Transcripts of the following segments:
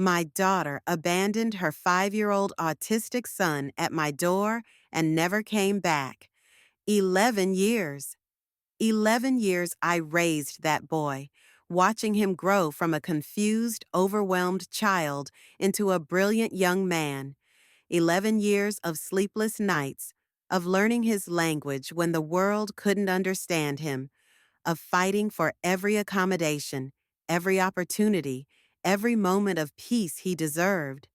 My daughter abandoned her 5-year-old autistic son at my door and never came back. 11 years. 11 years I raised that boy, watching him grow from a confused, overwhelmed child into a brilliant young man. 11 years of sleepless nights, of learning his language when the world couldn't understand him, of fighting for every accommodation, every opportunity, every moment of peace he deserved.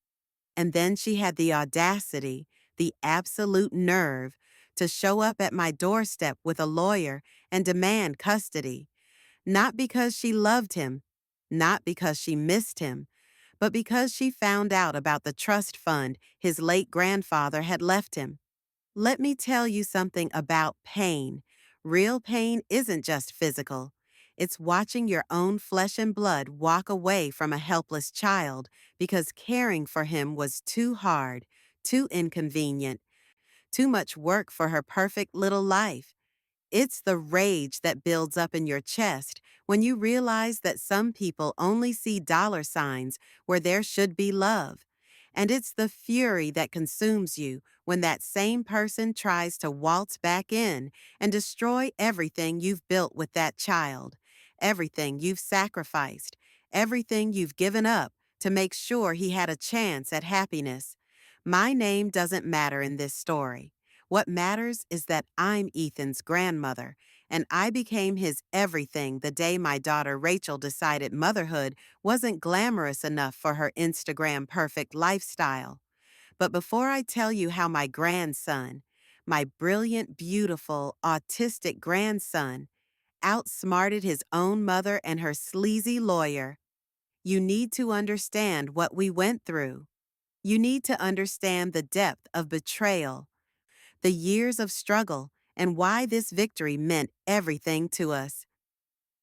And then she had the audacity, the absolute nerve, to show up at my doorstep with a lawyer and demand custody, not because she loved him, not because she missed him, but because she found out about the trust fund his late grandfather had left him. Let me tell you something about pain. Real pain isn't just physical. It's watching your own flesh and blood walk away from a helpless child because caring for him was too hard, too inconvenient, too much work for her perfect little life. It's the rage that builds up in your chest when you realize that some people only see dollar signs where there should be love. And it's the fury that consumes you when that same person tries to waltz back in and destroy everything you've built with that child, everything you've sacrificed, everything you've given up to make sure he had a chance at happiness. My name doesn't matter in this story. What matters is that I'm Ethan's grandmother, and I became his everything the day my daughter Rachel decided motherhood wasn't glamorous enough for her Instagram perfect lifestyle. But before I tell you how my grandson, my brilliant, beautiful, autistic grandson, outsmarted his own mother and her sleazy lawyer, you need to understand what we went through. You need to understand the depth of betrayal, the years of struggle, and why this victory meant everything to us.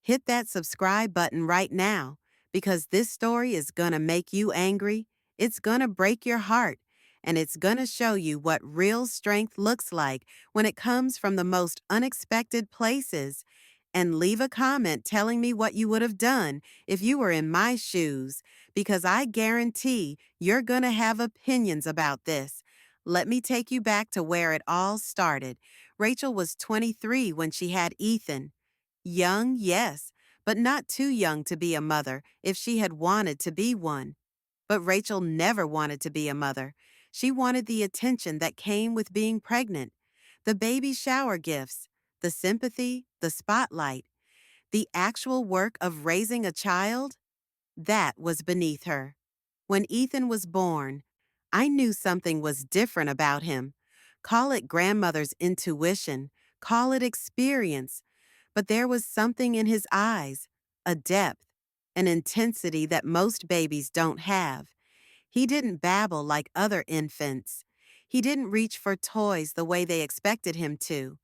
Hit that subscribe button right now, because this story is gonna make you angry, it's gonna break your heart, and it's gonna show you what real strength looks like when it comes from the most unexpected places. And leave a comment telling me what you would have done if you were in my shoes, because I guarantee you're gonna have opinions about this. Let me take you back to where it all started. Rachel was 23 when she had Ethan. Young, yes, but not too young to be a mother if she had wanted to be one. But Rachel never wanted to be a mother. She wanted the attention that came with being pregnant, the baby shower gifts, the sympathy, the spotlight. The actual work of raising a child? That was beneath her. When Ethan was born, I knew something was different about him. Call it grandmother's intuition, call it experience, but there was something in his eyes, a depth, an intensity that most babies don't have. He didn't babble like other infants. He didn't reach for toys the way they expected him to.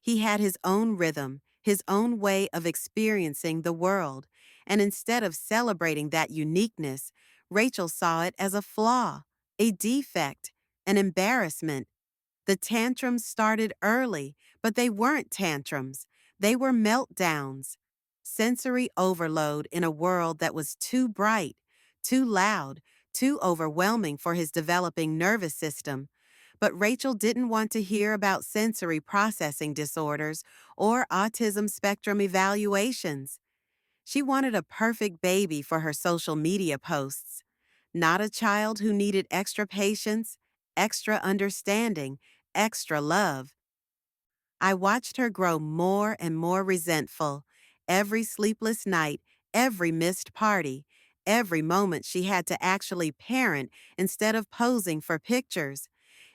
He had his own rhythm, his own way of experiencing the world, and instead of celebrating that uniqueness, Rachel saw it as a flaw, a defect, an embarrassment. The tantrums started early, but they weren't tantrums. They were meltdowns. Sensory overload in a world that was too bright, too loud, too overwhelming for his developing nervous system. But Rachel didn't want to hear about sensory processing disorders or autism spectrum evaluations. She wanted a perfect baby for her social media posts, not a child who needed extra patience, extra understanding, extra love. I watched her grow more and more resentful. Every sleepless night, every missed party, every moment she had to actually parent instead of posing for pictures.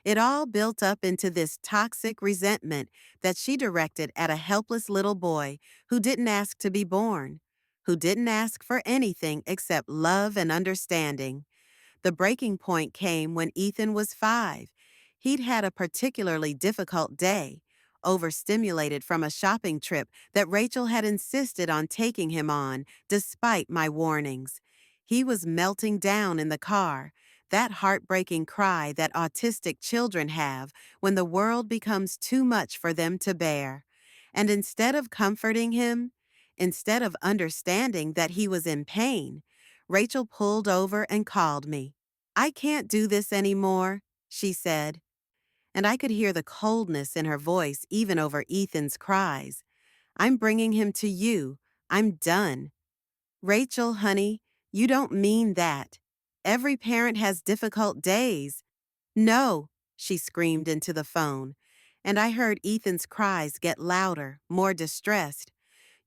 It all built up into this toxic resentment that she directed at a helpless little boy who didn't ask to be born, who didn't ask for anything except love and understanding. The breaking point came when Ethan was 5. He'd had a particularly difficult day, overstimulated from a shopping trip that Rachel had insisted on taking him on, despite my warnings. He was melting down in the car, that heartbreaking cry that autistic children have when the world becomes too much for them to bear. And instead of comforting him, instead of understanding that he was in pain, Rachel pulled over and called me. "I can't do this anymore," she said, and I could hear the coldness in her voice even over Ethan's cries. "I'm bringing him to you. I'm done." "Rachel, honey, you don't mean that. Every parent has difficult days." "No," she screamed into the phone, and I heard Ethan's cries get louder, more distressed.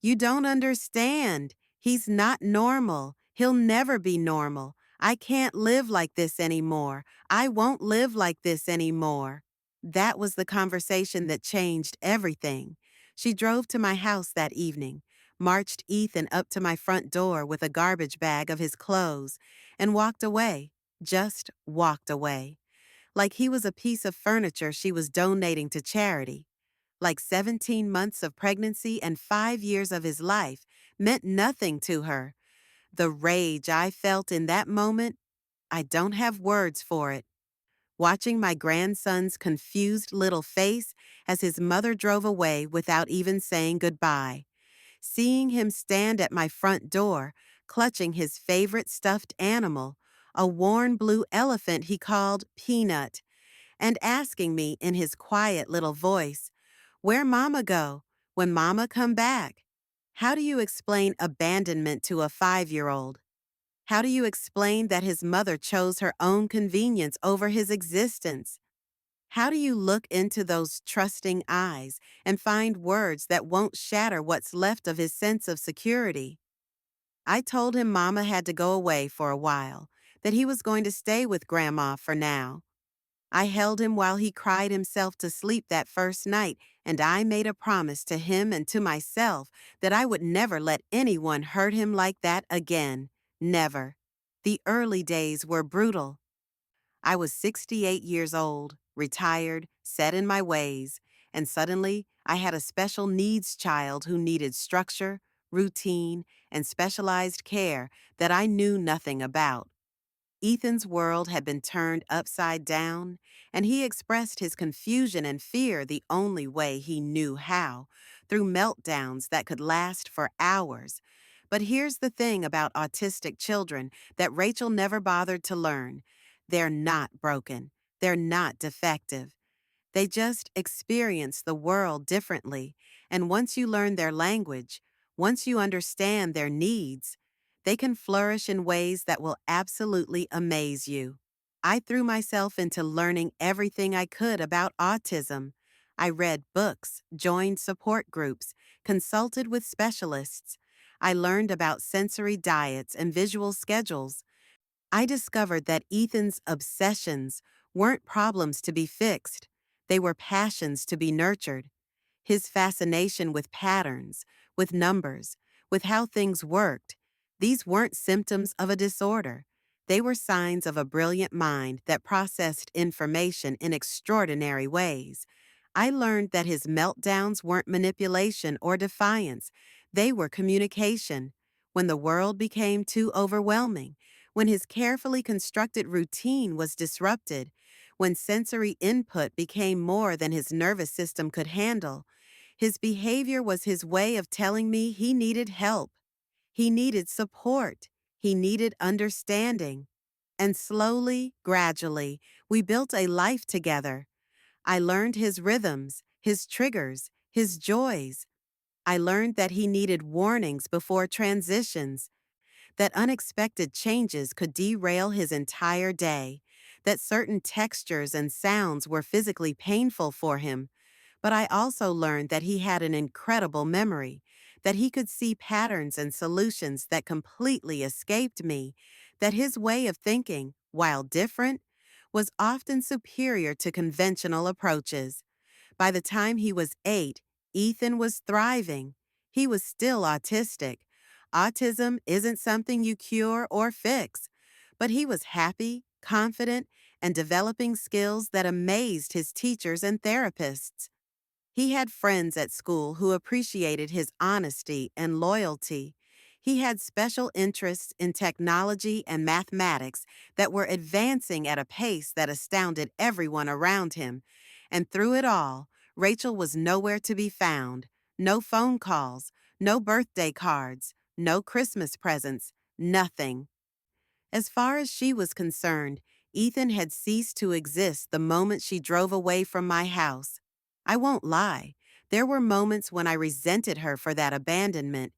"You don't understand. He's not normal. He'll never be normal. I can't live like this anymore. I won't live like this anymore." That was the conversation that changed everything. She drove to my house that evening, marched Ethan up to my front door with a garbage bag of his clothes, and walked away. Just walked away. Like he was a piece of furniture she was donating to charity. Like 17 months of pregnancy and 5 years of his life meant nothing to her. The rage I felt in that moment, I don't have words for it. Watching my grandson's confused little face as his mother drove away without even saying goodbye. Seeing him stand at my front door, clutching his favorite stuffed animal, a worn blue elephant he called Peanut, and asking me in his quiet little voice, "Where Mama go? When Mama come back?" How do you explain abandonment to a 5-year-old? How do you explain that his mother chose her own convenience over his existence? How do you look into those trusting eyes and find words that won't shatter what's left of his sense of security? I told him Mama had to go away for a while, that he was going to stay with Grandma for now. I held him while he cried himself to sleep that first night, and I made a promise to him and to myself that I would never let anyone hurt him like that again. Never. The early days were brutal. I was 68 years old, retired, set in my ways, and suddenly I had a special needs child who needed structure, routine, and specialized care that I knew nothing about. Ethan's world had been turned upside down, and he expressed his confusion and fear the only way he knew how, through meltdowns that could last for hours. But here's the thing about autistic children that Rachel never bothered to learn. They're not broken. They're not defective. They just experience the world differently, and once you learn their language, once you understand their needs, they can flourish in ways that will absolutely amaze you. I threw myself into learning everything I could about autism. I read books, joined support groups, consulted with specialists. I learned about sensory diets and visual schedules. I discovered that Ethan's obsessions weren't problems to be fixed. They were passions to be nurtured. His fascination with patterns, with numbers, with how things worked, these weren't symptoms of a disorder. They were signs of a brilliant mind that processed information in extraordinary ways. I learned that his meltdowns weren't manipulation or defiance. They were communication. When the world became too overwhelming, when his carefully constructed routine was disrupted, when sensory input became more than his nervous system could handle, his behavior was his way of telling me he needed help. He needed support. He needed understanding. And slowly, gradually, we built a life together. I learned his rhythms, his triggers, his joys. I learned that he needed warnings before transitions, that unexpected changes could derail his entire day, that certain textures and sounds were physically painful for him. But I also learned that he had an incredible memory, that he could see patterns and solutions that completely escaped me, that his way of thinking, while different, was often superior to conventional approaches. By the time he was 8, Ethan was thriving. He was still autistic. Autism isn't something you cure or fix, but he was happy, confident, and developing skills that amazed his teachers and therapists. He had friends at school who appreciated his honesty and loyalty. He had special interests in technology and mathematics that were advancing at a pace that astounded everyone around him. And through it all, Rachel was nowhere to be found. No phone calls, no birthday cards, no Christmas presents, nothing. As far as she was concerned, Ethan had ceased to exist the moment she drove away from my house. I won't lie, there were moments when I resented her for that abandonment,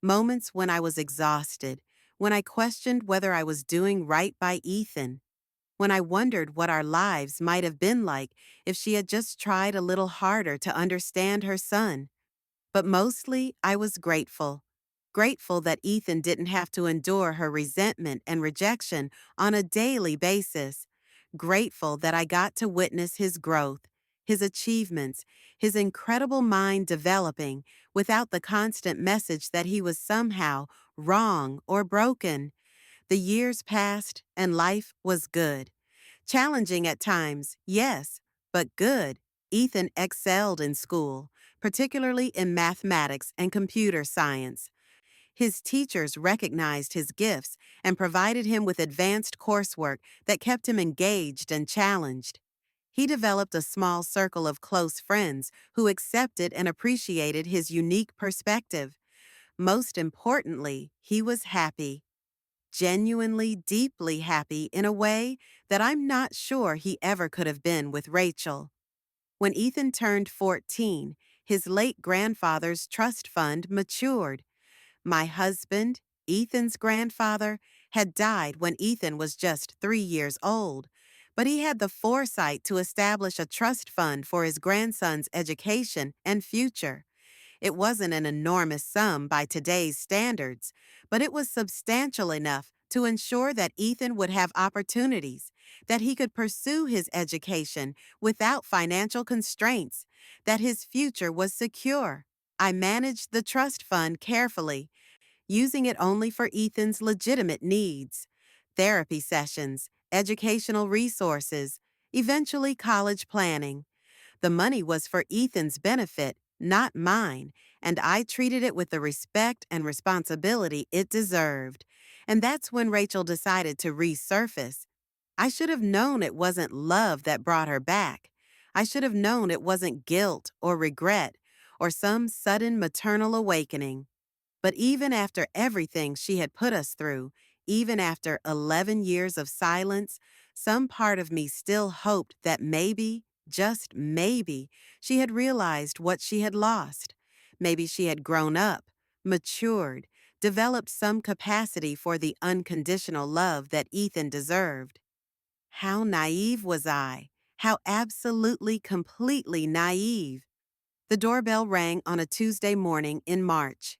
moments when I was exhausted, when I questioned whether I was doing right by Ethan, when I wondered what our lives might have been like if she had just tried a little harder to understand her son. But mostly, I was grateful. Grateful that Ethan didn't have to endure her resentment and rejection on a daily basis. Grateful that I got to witness his growth, his achievements, his incredible mind developing without the constant message that he was somehow wrong or broken. The years passed and life was good. Challenging at times, yes, but good. Ethan excelled in school, particularly in mathematics and computer science. His teachers recognized his gifts and provided him with advanced coursework that kept him engaged and challenged. He developed a small circle of close friends who accepted and appreciated his unique perspective. Most importantly, he was happy. Genuinely, deeply happy in a way that I'm not sure he ever could have been with Rachel. When Ethan turned 14, his late grandfather's trust fund matured. My husband, Ethan's grandfather, had died when Ethan was just 3 years old, but he had the foresight to establish a trust fund for his grandson's education and future. It wasn't an enormous sum by today's standards, but it was substantial enough to ensure that Ethan would have opportunities, that he could pursue his education without financial constraints, that his future was secure. I managed the trust fund carefully, using it only for Ethan's legitimate needs: therapy sessions, educational resources, eventually college planning. The money was for Ethan's benefit, not mine, and I treated it with the respect and responsibility it deserved. And that's when Rachel decided to resurface. I should have known it wasn't love that brought her back. I should have known it wasn't guilt or regret or some sudden maternal awakening. But even after everything she had put us through, even after 11 years of silence, some part of me still hoped that maybe, just maybe, she had realized what she had lost. Maybe she had grown up, matured, developed some capacity for the unconditional love that Ethan deserved. How naive was I? How absolutely, completely naive. The doorbell rang on a Tuesday morning in March.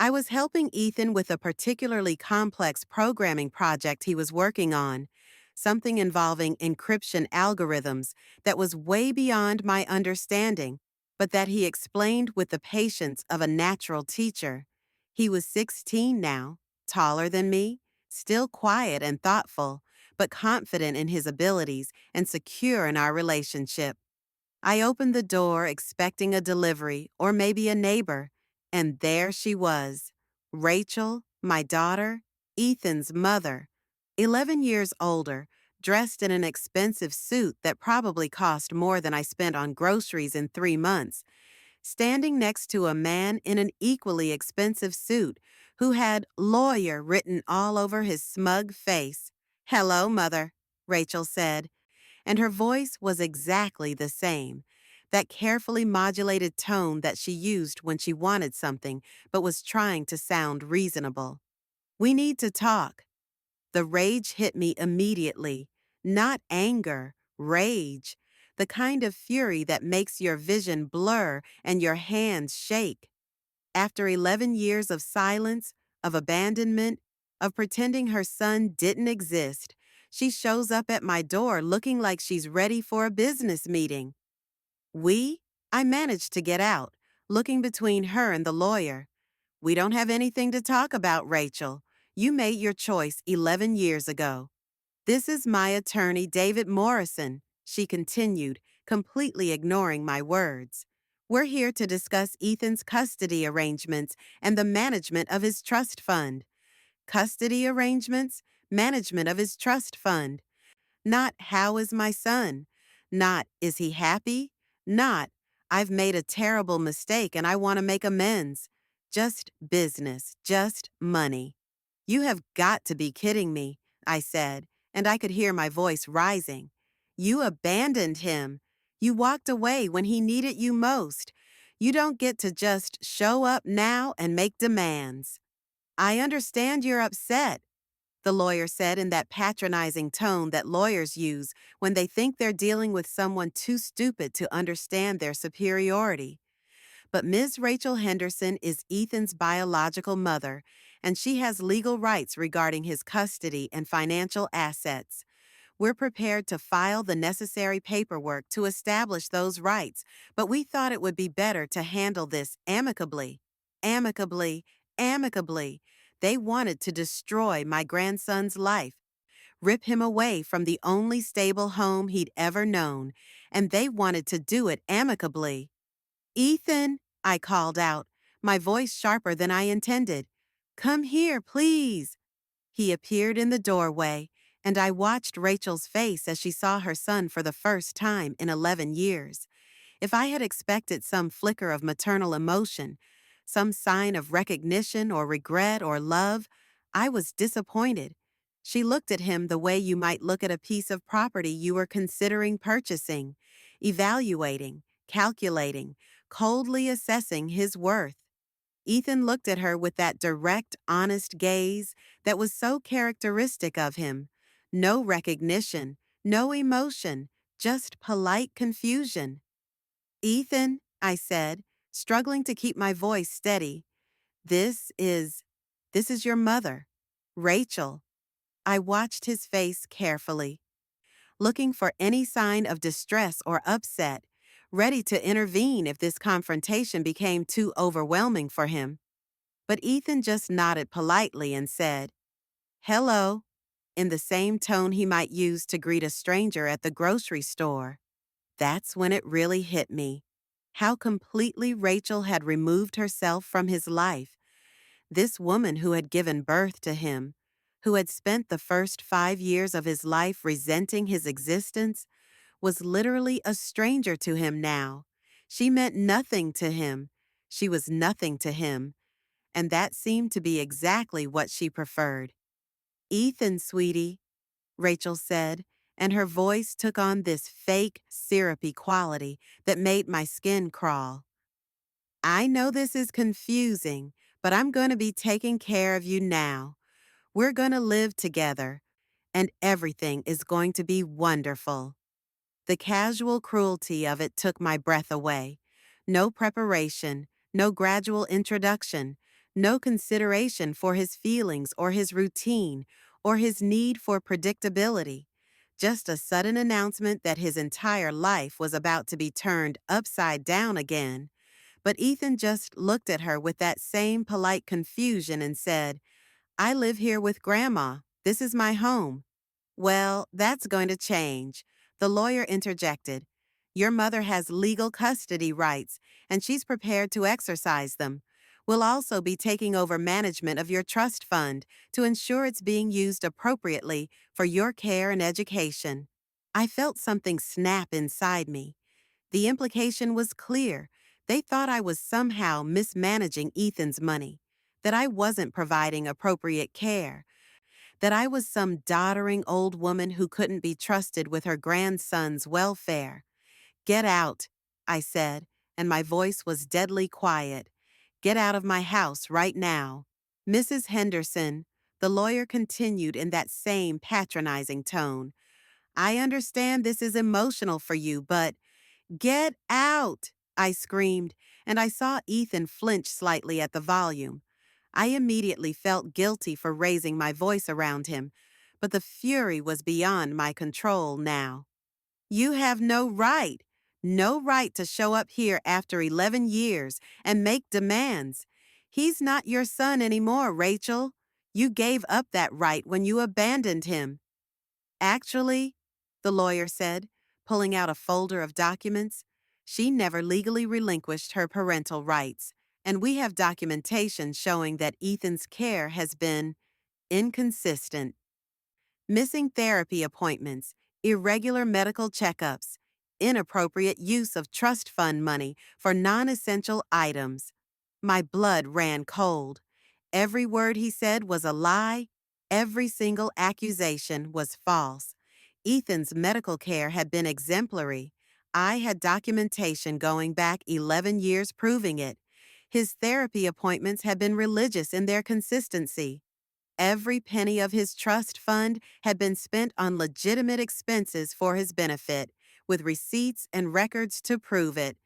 I was helping Ethan with a particularly complex programming project he was working on, something involving encryption algorithms that was way beyond my understanding, but that he explained with the patience of a natural teacher. He was 16 now, taller than me, still quiet and thoughtful, but confident in his abilities and secure in our relationship. I opened the door expecting a delivery or maybe a neighbor, and there she was, Rachel, my daughter, Ethan's mother, 11 years older, dressed in an expensive suit that probably cost more than I spent on groceries in 3 months, standing next to a man in an equally expensive suit who had lawyer written all over his smug face. "Hello, Mother," Rachel said, and her voice was exactly the same, that carefully modulated tone that she used when she wanted something but was trying to sound reasonable. "We need to talk." The rage hit me immediately. Not anger, rage. The kind of fury that makes your vision blur and your hands shake. After 11 years of silence, of abandonment, of pretending her son didn't exist, she shows up at my door looking like she's ready for a business meeting. I managed to get out, looking between her and the lawyer. "We don't have anything to talk about, Rachel. You made your choice 11 years ago." "This is my attorney, David Morrison," she continued, completely ignoring my words. "We're here to discuss Ethan's custody arrangements and the management of his trust fund." Custody arrangements, management of his trust fund. Not "how is my son?" Not "is he happy?" Not "I've made a terrible mistake and I want to make amends." Just business, just money. You have got to be kidding me, I said, and I could hear my voice rising. You abandoned him. You walked away when he needed you most. You don't get to just show up now and make demands. I understand you're upset, the lawyer said in that patronizing tone that lawyers use when they think they're dealing with someone too stupid to understand their superiority. But Ms. Rachel Henderson is Ethan's biological mother, and she has legal rights regarding his custody and financial assets. We're prepared to file the necessary paperwork to establish those rights, but we thought it would be better to handle this amicably. Amicably, amicably. They wanted to destroy my grandson's life, rip him away from the only stable home he'd ever known, and they wanted to do it amicably. Ethan, I called out, my voice sharper than I intended. Come here, please. He appeared in the doorway, and I watched Rachel's face as she saw her son for the first time in 11 years. If I had expected some flicker of maternal emotion, some sign of recognition or regret or love, I was disappointed. She looked at him the way you might look at a piece of property you were considering purchasing, evaluating, calculating, coldly assessing his worth. Ethan looked at her with that direct, honest gaze that was so characteristic of him. No recognition, no emotion, just polite confusion. Ethan, I said, struggling to keep my voice steady, this is, this is your mother, Rachel. I watched his face carefully, looking for any sign of distress or upset, ready to intervene if this confrontation became too overwhelming for him. But Ethan just nodded politely and said, "Hello," in the same tone he might use to greet a stranger at the grocery store. That's when it really hit me. How completely Rachel had removed herself from his life. This woman who had given birth to him, who had spent the first 5 years of his life resenting his existence, was literally a stranger to him now. She meant nothing to him. She was nothing to him. And that seemed to be exactly what she preferred. Ethan, sweetie, Rachel said, and her voice took on this fake, syrupy quality that made my skin crawl. I know this is confusing, but I'm going to be taking care of you now. We're going to live together, and everything is going to be wonderful. The casual cruelty of it took my breath away. No preparation, no gradual introduction, no consideration for his feelings or his routine or his need for predictability. Just a sudden announcement that his entire life was about to be turned upside down again. But Ethan just looked at her with that same polite confusion and said, I live here with Grandma. This is my home. Well, that's going to change. The lawyer interjected. Your mother has legal custody rights, and she's prepared to exercise them. We'll also be taking over management of your trust fund to ensure it's being used appropriately for your care and education. I felt something snap inside me. The implication was clear. They thought I was somehow mismanaging Ethan's money, that I wasn't providing appropriate care, that I was some doddering old woman who couldn't be trusted with her grandson's welfare. Get out, I said, and my voice was deadly quiet. Get out of my house right now. Mrs. Henderson, the lawyer continued in that same patronizing tone. I understand this is emotional for you, but get out, I screamed, and I saw Ethan flinch slightly at the volume. I immediately felt guilty for raising my voice around him, but the fury was beyond my control now. You have no right to show up here after 11 years and make demands. He's not your son anymore, Rachel. You gave up that right when you abandoned him. Actually, the lawyer said, pulling out a folder of documents, she never legally relinquished her parental rights, and we have documentation showing that Ethan's care has been inconsistent. Missing therapy appointments, irregular medical checkups, inappropriate use of trust fund money for non-essential items. My blood ran cold. Every word he said was a lie. Every single accusation was false. Ethan's medical care had been exemplary. I had documentation going back 11 years proving it. His therapy appointments had been religious in their consistency. Every penny of his trust fund had been spent on legitimate expenses for his benefit, with receipts and records to prove it.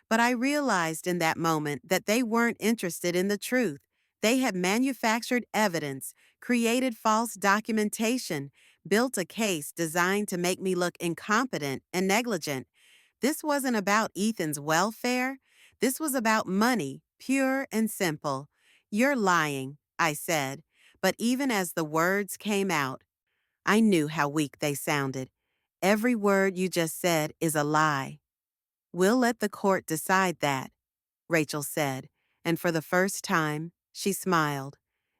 But I realized in that moment that they weren't interested in the truth. They had manufactured evidence, created false documentation, built a case designed to make me look incompetent and negligent. This wasn't about Ethan's welfare. This was about money, pure and simple. "You're lying," I said. But even as the words came out, I knew how weak they sounded. "Every word you just said is a lie." "We'll let the court decide that," Rachel said, and for the first time, she smiled.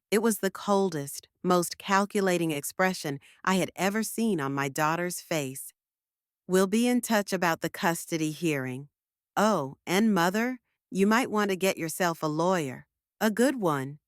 It was the coldest, most calculating expression I had ever seen on my daughter's face. "We'll be in touch about the custody hearing. Oh, and Mother, you might want to get yourself a lawyer. A good one."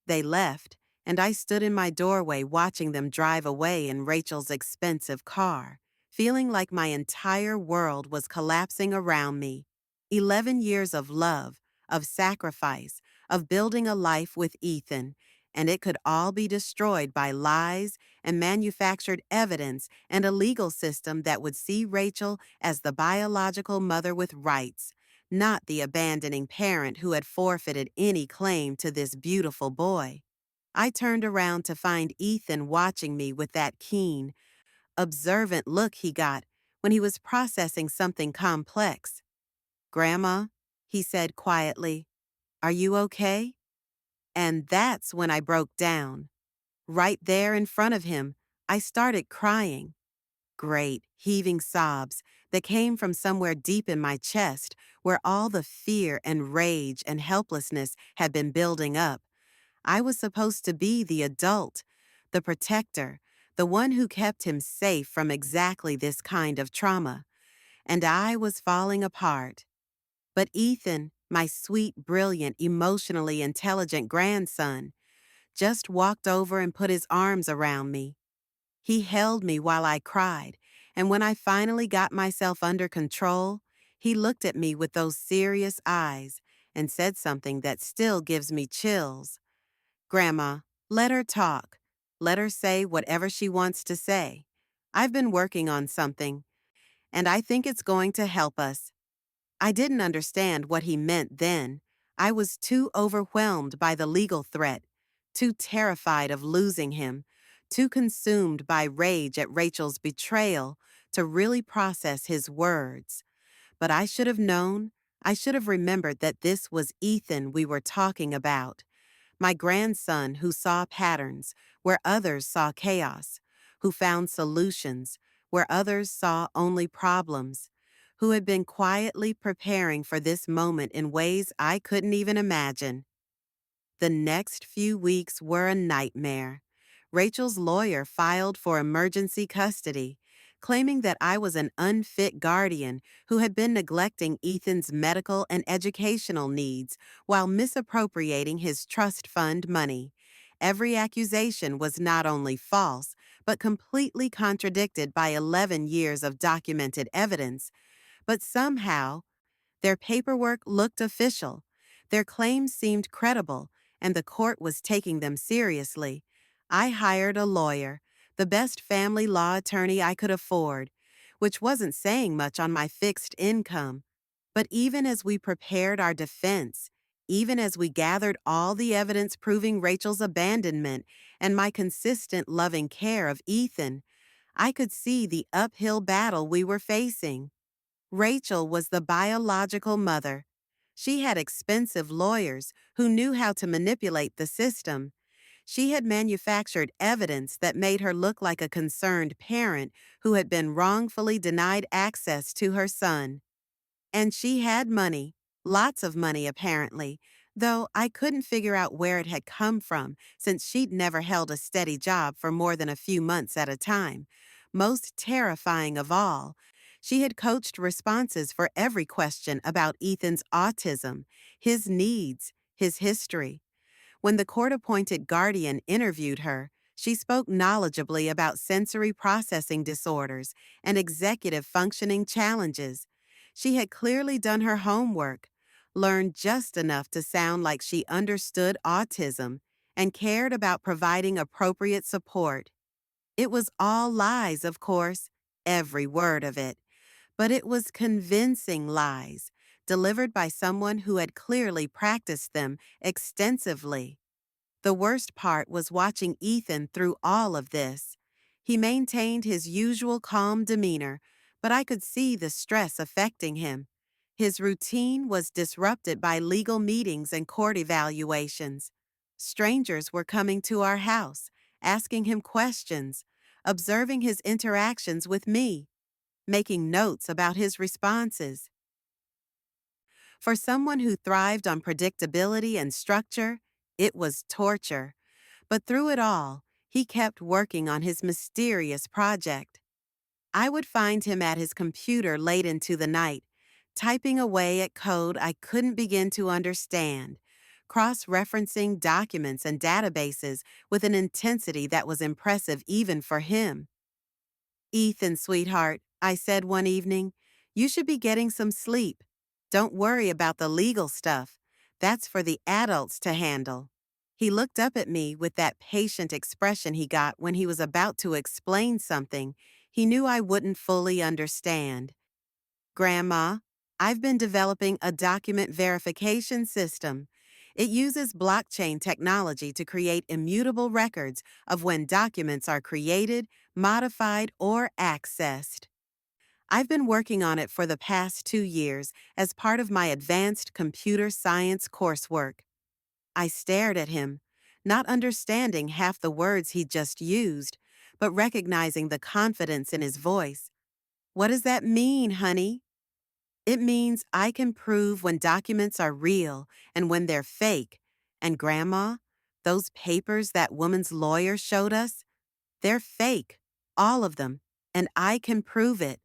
They left, and I stood in my doorway watching them drive away in Rachel's expensive car, feeling like my entire world was collapsing around me. 11 years of love, of sacrifice, of building a life with Ethan, and it could all be destroyed by lies and manufactured evidence and a legal system that would see Rachel as the biological mother with rights, not the abandoning parent who had forfeited any claim to this beautiful boy. I turned around to find Ethan watching me with that keen, observant look he got when he was processing something complex. "Grandma," he said quietly, "are you okay?" And that's when I broke down. Right there in front of him, I started crying. Great, heaving sobs that came from somewhere deep in my chest where all the fear and rage and helplessness had been building up. I was supposed to be the adult, the protector, the one who kept him safe from exactly this kind of trauma. And I was falling apart. But Ethan, my sweet, brilliant, emotionally intelligent grandson, just walked over and put his arms around me. He held me while I cried, and when I finally got myself under control, he looked at me with those serious eyes and said something that still gives me chills. "Grandma, let her talk. Let her say whatever she wants to say. I've been working on something, and I think it's going to help us." I didn't understand what he meant then. I was too overwhelmed by the legal threat, too terrified of losing him, too consumed by rage at Rachel's betrayal to really process his words. But I should have known, I should have remembered that this was Ethan we were talking about. My grandson who saw patterns where others saw chaos, who found solutions where others saw only problems, who had been quietly preparing for this moment in ways I couldn't even imagine. The next few weeks were a nightmare. Rachel's lawyer filed for emergency custody, claiming that I was an unfit guardian who had been neglecting Ethan's medical and educational needs while misappropriating his trust fund money. Every accusation was not only false, but completely contradicted by 11 years of documented evidence. But somehow, their paperwork looked official, their claims seemed credible, and the court was taking them seriously. I hired a lawyer, the best family law attorney I could afford, which wasn't saying much on my fixed income. But even as we prepared our defense, even as we gathered all the evidence proving Rachel's abandonment and my consistent loving care of Ethan, I could see the uphill battle we were facing. Rachel was the biological mother. She had expensive lawyers who knew how to manipulate the system. She had manufactured evidence that made her look like a concerned parent who had been wrongfully denied access to her son. And she had money, lots of money apparently, though I couldn't figure out where it had come from since she'd never held a steady job for more than a few months at a time. Most terrifying of all, she had coached responses for every question about Ethan's autism, his needs, his history. When the court appointed guardian interviewed her, she spoke knowledgeably about sensory processing disorders and executive functioning challenges. She had clearly done her homework, learned just enough to sound like she understood autism, and cared about providing appropriate support. It was all lies, of course, every word of it, but it was convincing lies, delivered by someone who had clearly practiced them extensively. The worst part was watching Ethan through all of this. He maintained his usual calm demeanor, but I could see the stress affecting him. His routine was disrupted by legal meetings and court evaluations. Strangers were coming to our house, asking him questions, observing his interactions with me, making notes about his responses. For someone who thrived on predictability and structure, it was torture. But through it all, he kept working on his mysterious project. I would find him at his computer late into the night, typing away at code I couldn't begin to understand, cross-referencing documents and databases with an intensity that was impressive even for him. "Ethan, sweetheart," I said one evening, "you should be getting some sleep. Don't worry about the legal stuff. That's for the adults to handle." He looked up at me with that patient expression he got when he was about to explain something he knew I wouldn't fully understand. "Grandma, I've been developing a document verification system. It uses blockchain technology to create immutable records of when documents are created, modified, or accessed. I've been working on it for the past 2 years as part of my advanced computer science coursework." I stared at him, not understanding half the words he'd just used, but recognizing the confidence in his voice. "What does that mean, honey?" "It means I can prove when documents are real and when they're fake. And Grandma, those papers that woman's lawyer showed us, they're fake, all of them, and I can prove it."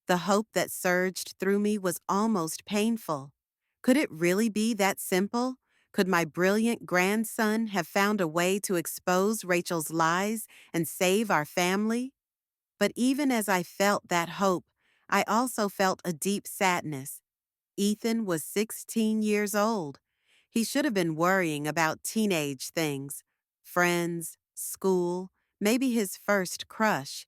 The hope that surged through me was almost painful. Could it really be that simple? Could my brilliant grandson have found a way to expose Rachel's lies and save our family? But even as I felt that hope, I also felt a deep sadness. Ethan was 16 years old. He should have been worrying about teenage things, friends, school, maybe his first crush.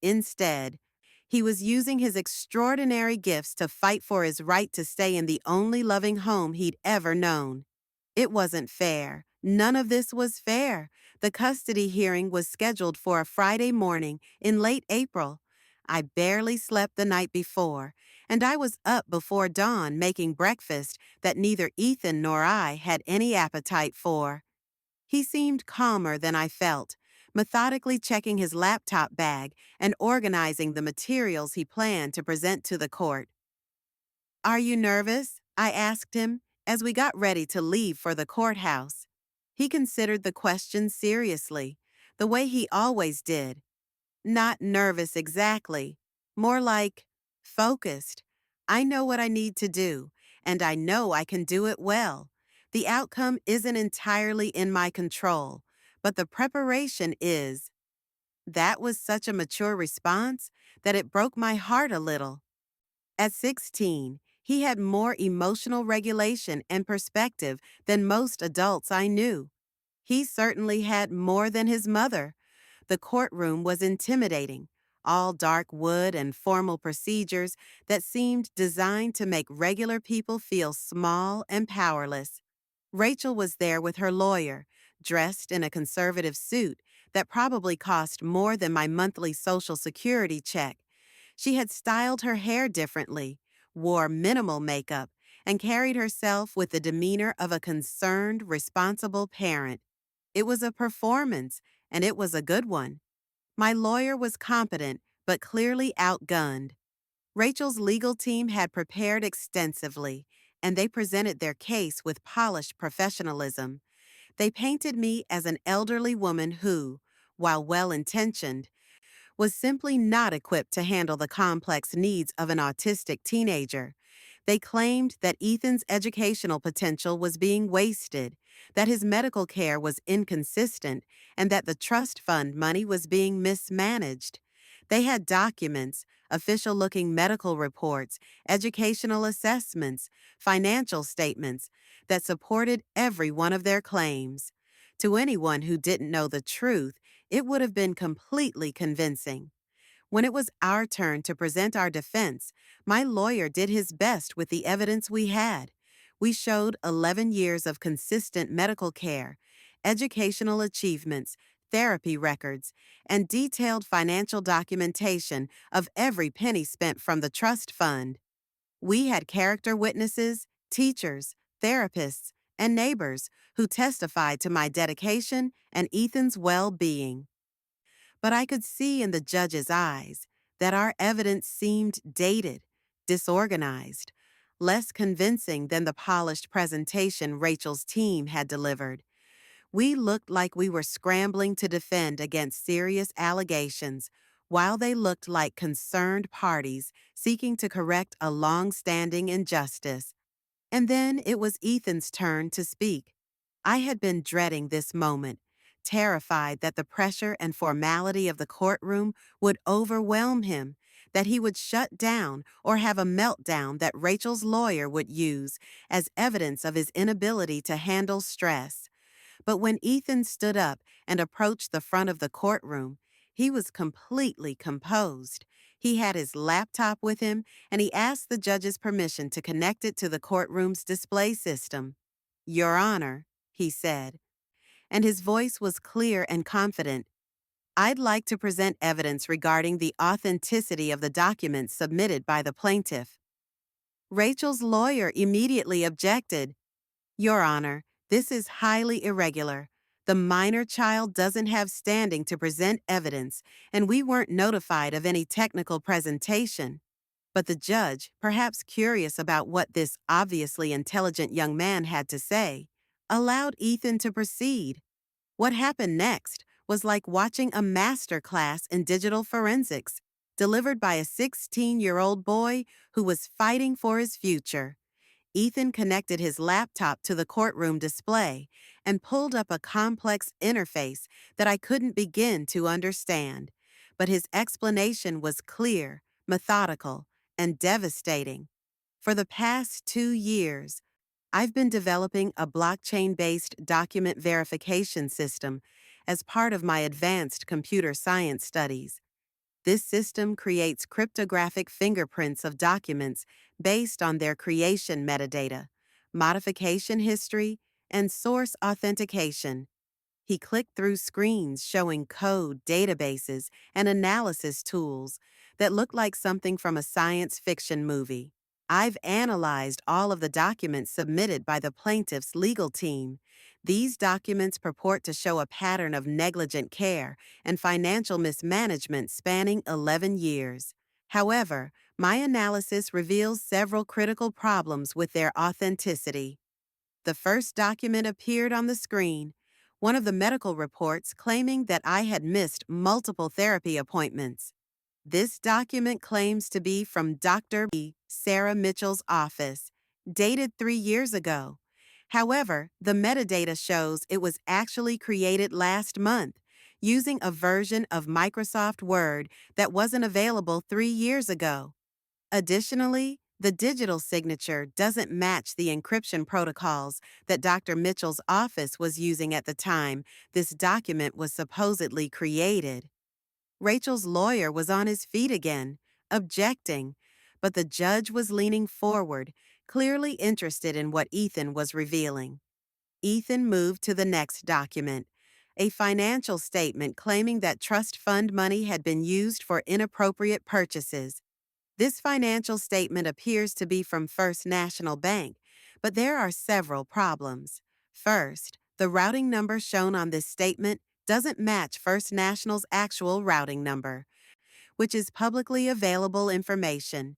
Instead, he was using his extraordinary gifts to fight for his right to stay in the only loving home he'd ever known. It wasn't fair. None of this was fair. The custody hearing was scheduled for a Friday morning in late April. I barely slept the night before, and I was up before dawn making breakfast that neither Ethan nor I had any appetite for. He seemed calmer than I felt, methodically checking his laptop bag and organizing the materials he planned to present to the court. "Are you nervous?" I asked him as we got ready to leave for the courthouse. He considered the question seriously, the way he always did. "Not nervous exactly. More like focused. I know what I need to do, and I know I can do it well. The outcome isn't entirely in my control, but the preparation is." That was such a mature response that it broke my heart a little. At 16, he had more emotional regulation and perspective than most adults I knew. He certainly had more than his mother. The courtroom was intimidating, all dark wood and formal procedures that seemed designed to make regular people feel small and powerless. Rachel was there with her lawyer, dressed in a conservative suit that probably cost more than my monthly Social Security check. She had styled her hair differently, wore minimal makeup, and carried herself with the demeanor of a concerned, responsible parent. It was a performance, and it was a good one. My lawyer was competent, but clearly outgunned. Rachel's legal team had prepared extensively, and they presented their case with polished professionalism. They painted me as an elderly woman who, while well-intentioned, was simply not equipped to handle the complex needs of an autistic teenager. They claimed that Ethan's educational potential was being wasted, that his medical care was inconsistent, and that the trust fund money was being mismanaged. They had documents, official looking medical reports, educational assessments, financial statements that supported every one of their claims. To anyone who didn't know the truth, it would have been completely convincing. When it was our turn to present our defense, my lawyer did his best with the evidence we had. We showed 11 years of consistent medical care, educational achievements, therapy records, and detailed financial documentation of every penny spent from the trust fund. We had character witnesses, teachers, therapists, and neighbors who testified to my dedication and Ethan's well-being. But I could see in the judge's eyes that our evidence seemed dated, disorganized, less convincing than the polished presentation Rachel's team had delivered. We looked like we were scrambling to defend against serious allegations, while they looked like concerned parties seeking to correct a long-standing injustice. And then it was Ethan's turn to speak. I had been dreading this moment, terrified that the pressure and formality of the courtroom would overwhelm him, that he would shut down or have a meltdown that Rachel's lawyer would use as evidence of his inability to handle stress. But when Ethan stood up and approached the front of the courtroom, he was completely composed. He had his laptop with him, and he asked the judge's permission to connect it to the courtroom's display system. "Your Honor," he said, and his voice was clear and confident, "I'd like to present evidence regarding the authenticity of the documents submitted by the plaintiff." Rachel's lawyer immediately objected. "Your Honor, this is highly irregular. The minor child doesn't have standing to present evidence, and we weren't notified of any technical presentation." But the judge, perhaps curious about what this obviously intelligent young man had to say, allowed Ethan to proceed. What happened next was like watching a master class in digital forensics, delivered by a 16-year-old boy who was fighting for his future. Ethan connected his laptop to the courtroom display and pulled up a complex interface that I couldn't begin to understand. But his explanation was clear, methodical, and devastating. For the past 2 years, I've been developing a blockchain-based document verification system as part of my advanced computer science studies. This system creates cryptographic fingerprints of documents based on their creation metadata, modification history, and source authentication. He clicked through screens showing code, databases, and analysis tools that looked like something from a science fiction movie. I've analyzed all of the documents submitted by the plaintiff's legal team. These documents purport to show a pattern of negligent care and financial mismanagement spanning 11 years. However, my analysis reveals several critical problems with their authenticity. The first document appeared on the screen, one of the medical reports claiming that I had missed multiple therapy appointments. This document claims to be from Dr. Sarah Mitchell's office, dated 3 years ago. However, the metadata shows it was actually created last month, using a version of Microsoft Word that wasn't available 3 years ago. Additionally, the digital signature doesn't match the encryption protocols that Dr. Mitchell's office was using at the time this document was supposedly created. Rachel's lawyer was on his feet again, objecting, but the judge was leaning forward, clearly interested in what Ethan was revealing. Ethan moved to the next document, a financial statement claiming that trust fund money had been used for inappropriate purchases. This financial statement appears to be from First National Bank, but there are several problems. First, the routing number shown on this statement doesn't match First National's actual routing number, which is publicly available information.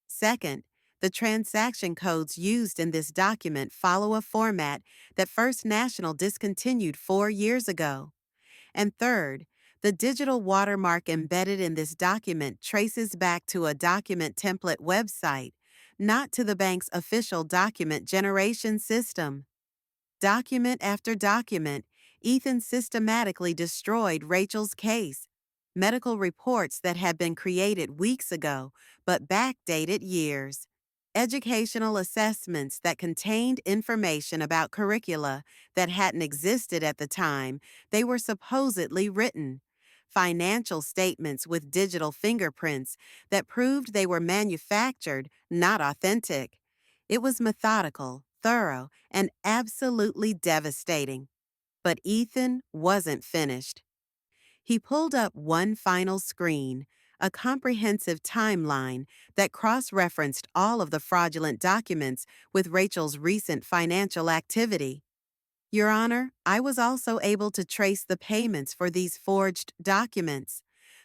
Second, the transaction codes used in this document follow a format that First National discontinued 4 years ago. And third, the digital watermark embedded in this document traces back to a document template website, not to the bank's official document generation system. Document after document, Ethan systematically destroyed Rachel's case. Medical reports that had been created weeks ago, but backdated years. Educational assessments that contained information about curricula that hadn't existed at the time they were supposedly written. Financial statements with digital fingerprints that proved they were manufactured, not authentic. It was methodical, thorough, and absolutely devastating. But Ethan wasn't finished. He pulled up one final screen, a comprehensive timeline that cross-referenced all of the fraudulent documents with Rachel's recent financial activity. Your Honor, I was also able to trace the payments for these forged documents.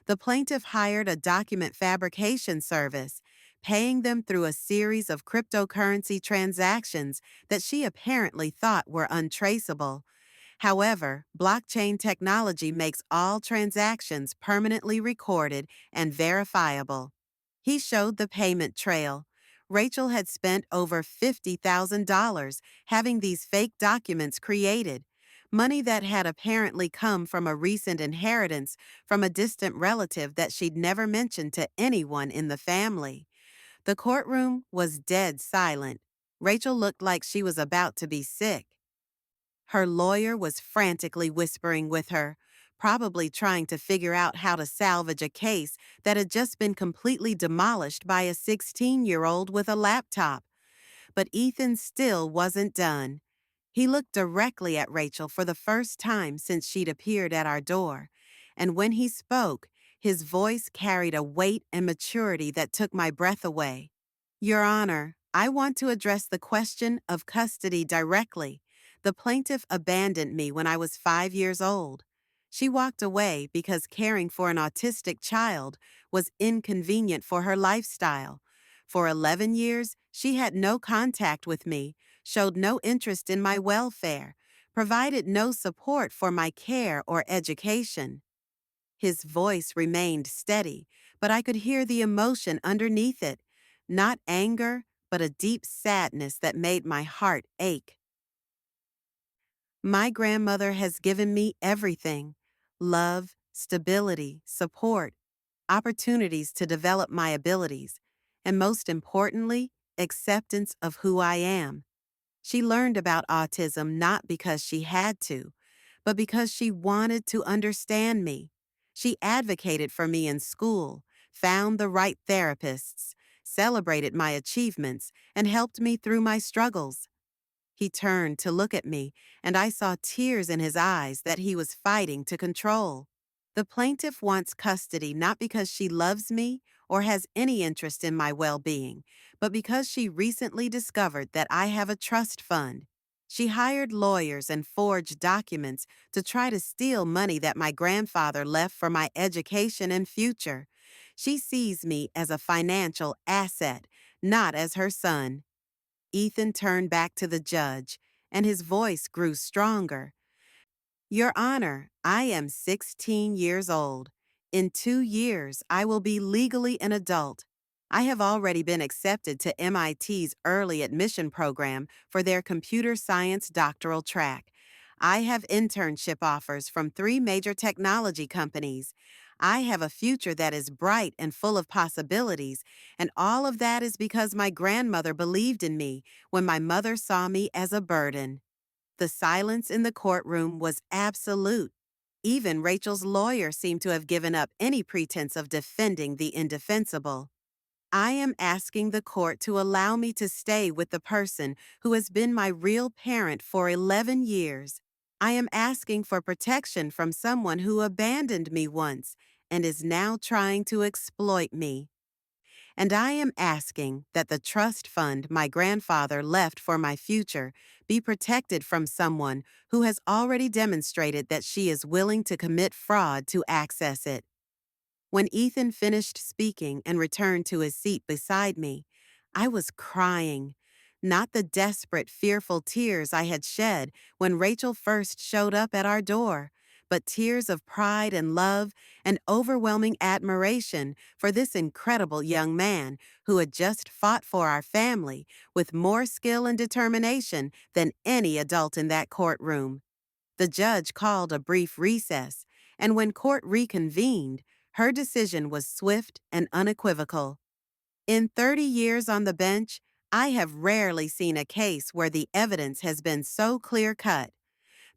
The plaintiff hired a document fabrication service, paying them through a series of cryptocurrency transactions that she apparently thought were untraceable. However, blockchain technology makes all transactions permanently recorded and verifiable. He showed the payment trail. Rachel had spent over $50,000 having these fake documents created, money that had apparently come from a recent inheritance from a distant relative that she'd never mentioned to anyone in the family. The courtroom was dead silent. Rachel looked like she was about to be sick. Her lawyer was frantically whispering with her, probably trying to figure out how to salvage a case that had just been completely demolished by a 16-year-old with a laptop. But Ethan still wasn't done. He looked directly at Rachel for the first time since she'd appeared at our door, and when he spoke, his voice carried a weight and maturity that took my breath away. Your Honor, I want to address the question of custody directly. The plaintiff abandoned me when I was 5 years old. She walked away because caring for an autistic child was inconvenient for her lifestyle. For 11 years, she had no contact with me, showed no interest in my welfare, provided no support for my care or education. His voice remained steady, but I could hear the emotion underneath it, not anger, but a deep sadness that made my heart ache. My grandmother has given me everything: love, stability, support, opportunities to develop my abilities, and most importantly, acceptance of who I am. She learned about autism not because she had to, but because she wanted to understand me. She advocated for me in school, found the right therapists, celebrated my achievements, and helped me through my struggles. He turned to look at me, and I saw tears in his eyes that he was fighting to control. The plaintiff wants custody not because she loves me or has any interest in my well-being, but because she recently discovered that I have a trust fund. She hired lawyers and forged documents to try to steal money that my grandfather left for my education and future. She sees me as a financial asset, not as her son. Ethan turned back to the judge, and his voice grew stronger. Your Honor, I am 16 years old. In 2 years, I will be legally an adult. I have already been accepted to MIT's early admission program for their computer science doctoral track. I have internship offers from 3 major technology companies. I have a future that is bright and full of possibilities, and all of that is because my grandmother believed in me when my mother saw me as a burden. The silence in the courtroom was absolute. Even Rachel's lawyer seemed to have given up any pretense of defending the indefensible. I am asking the court to allow me to stay with the person who has been my real parent for 11 years. I am asking for protection from someone who abandoned me once and is now trying to exploit me. And I am asking that the trust fund my grandfather left for my future be protected from someone who has already demonstrated that she is willing to commit fraud to access it. When Ethan finished speaking and returned to his seat beside me, I was crying. Not the desperate, fearful tears I had shed when Rachel first showed up at our door, but tears of pride and love and overwhelming admiration for this incredible young man who had just fought for our family with more skill and determination than any adult in that courtroom. The judge called a brief recess, and when court reconvened, her decision was swift and unequivocal. In 30 years on the bench, I have rarely seen a case where the evidence has been so clear-cut.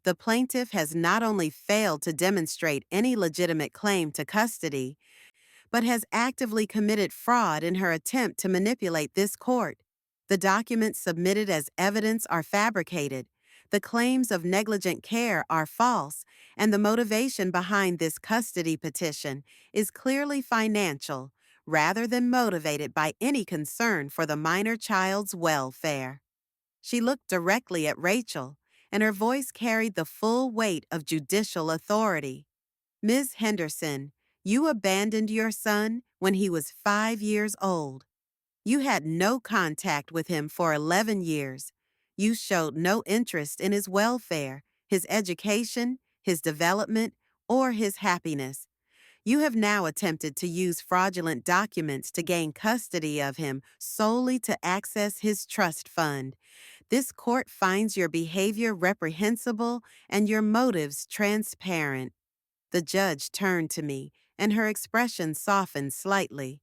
The plaintiff has not only failed to demonstrate any legitimate claim to custody, but has actively committed fraud in her attempt to manipulate this court. The documents submitted as evidence are fabricated, the claims of negligent care are false, and the motivation behind this custody petition is clearly financial, rather than motivated by any concern for the minor child's welfare. She looked directly at Rachel, and her voice carried the full weight of judicial authority. Ms. Henderson, you abandoned your son when he was 5 years old. You had no contact with him for 11 years. You showed no interest in his welfare, his education, his development, or his happiness. You have now attempted to use fraudulent documents to gain custody of him solely to access his trust fund. This court finds your behavior reprehensible and your motives transparent. The judge turned to me, and her expression softened slightly.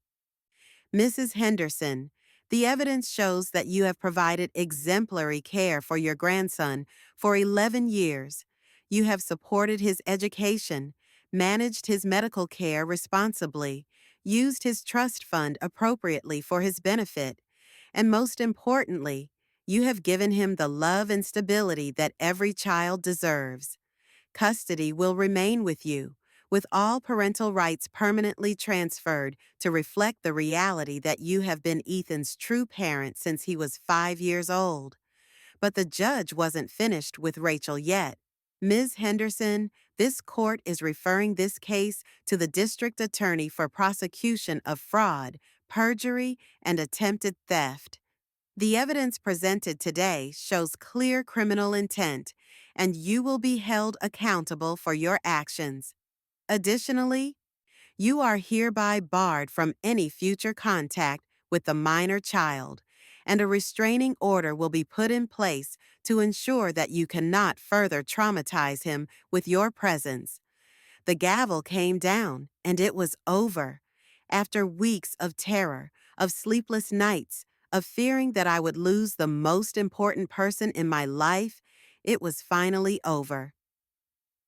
Mrs. Henderson, the evidence shows that you have provided exemplary care for your grandson for 11 years. You have supported his education, managed his medical care responsibly, used his trust fund appropriately for his benefit, and most importantly, you have given him the love and stability that every child deserves. Custody will remain with you, with all parental rights permanently transferred to reflect the reality that you have been Ethan's true parent since he was 5 years old. But the judge wasn't finished with Rachel yet. Ms. Henderson, this court is referring this case to the district attorney for prosecution of fraud, perjury, and attempted theft. The evidence presented today shows clear criminal intent, and you will be held accountable for your actions. Additionally, you are hereby barred from any future contact with the minor child, and a restraining order will be put in place to ensure that you cannot further traumatize him with your presence. The gavel came down, and it was over. After weeks of terror, of sleepless nights, of fearing that I would lose the most important person in my life, it was finally over.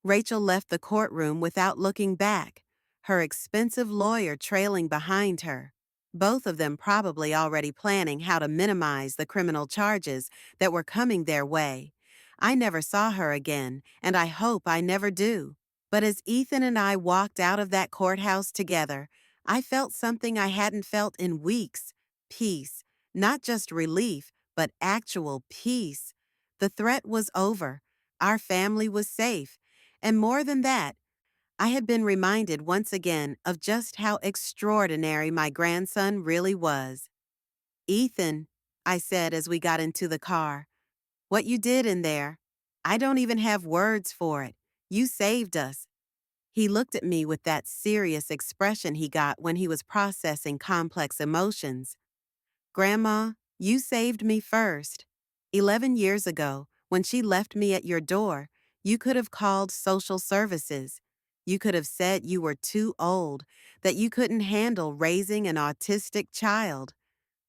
Rachel left the courtroom without looking back, her expensive lawyer trailing behind her, both of them probably already planning how to minimize the criminal charges that were coming their way. I never saw her again, and I hope I never do. But as Ethan and I walked out of that courthouse together, I felt something I hadn't felt in weeks. Peace. Not just relief, but actual peace. The threat was over. Our family was safe. And more than that, I had been reminded once again of just how extraordinary my grandson really was. Ethan, I said as we got into the car, what you did in there, I don't even have words for it. You saved us. He looked at me with that serious expression he got when he was processing complex emotions. Grandma, you saved me first. 11 years ago, when she left me at your door, you could have called social services. You could have said you were too old, that you couldn't handle raising an autistic child.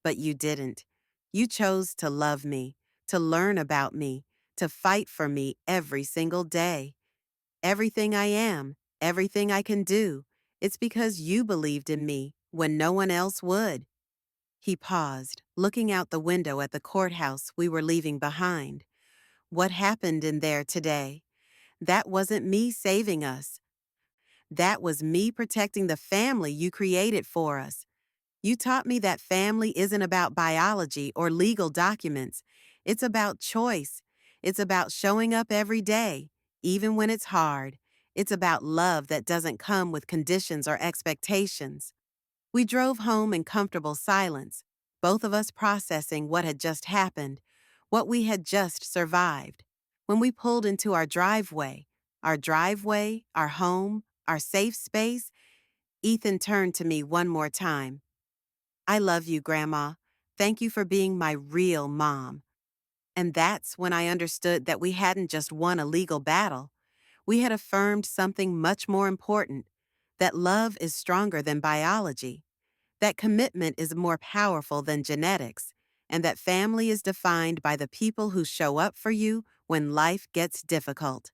But you didn't. You chose to love me, to learn about me, to fight for me every single day. Everything I am, everything I can do, it's because you believed in me when no one else would. He paused, looking out the window at the courthouse we were leaving behind. What happened in there today? That wasn't me saving us. That was me protecting the family you created for us. You taught me that family isn't about biology or legal documents. It's about choice. It's about showing up every day, even when it's hard. It's about love that doesn't come with conditions or expectations. We drove home in comfortable silence, both of us processing what had just happened, what we had just survived. When we pulled into our driveway, our driveway, our home, our safe space, Ethan turned to me one more time. I love you, Grandma. Thank you for being my real mom. And that's when I understood that we hadn't just won a legal battle. We had affirmed something much more important, that love is stronger than biology, that commitment is more powerful than genetics, and that family is defined by the people who show up for you when life gets difficult.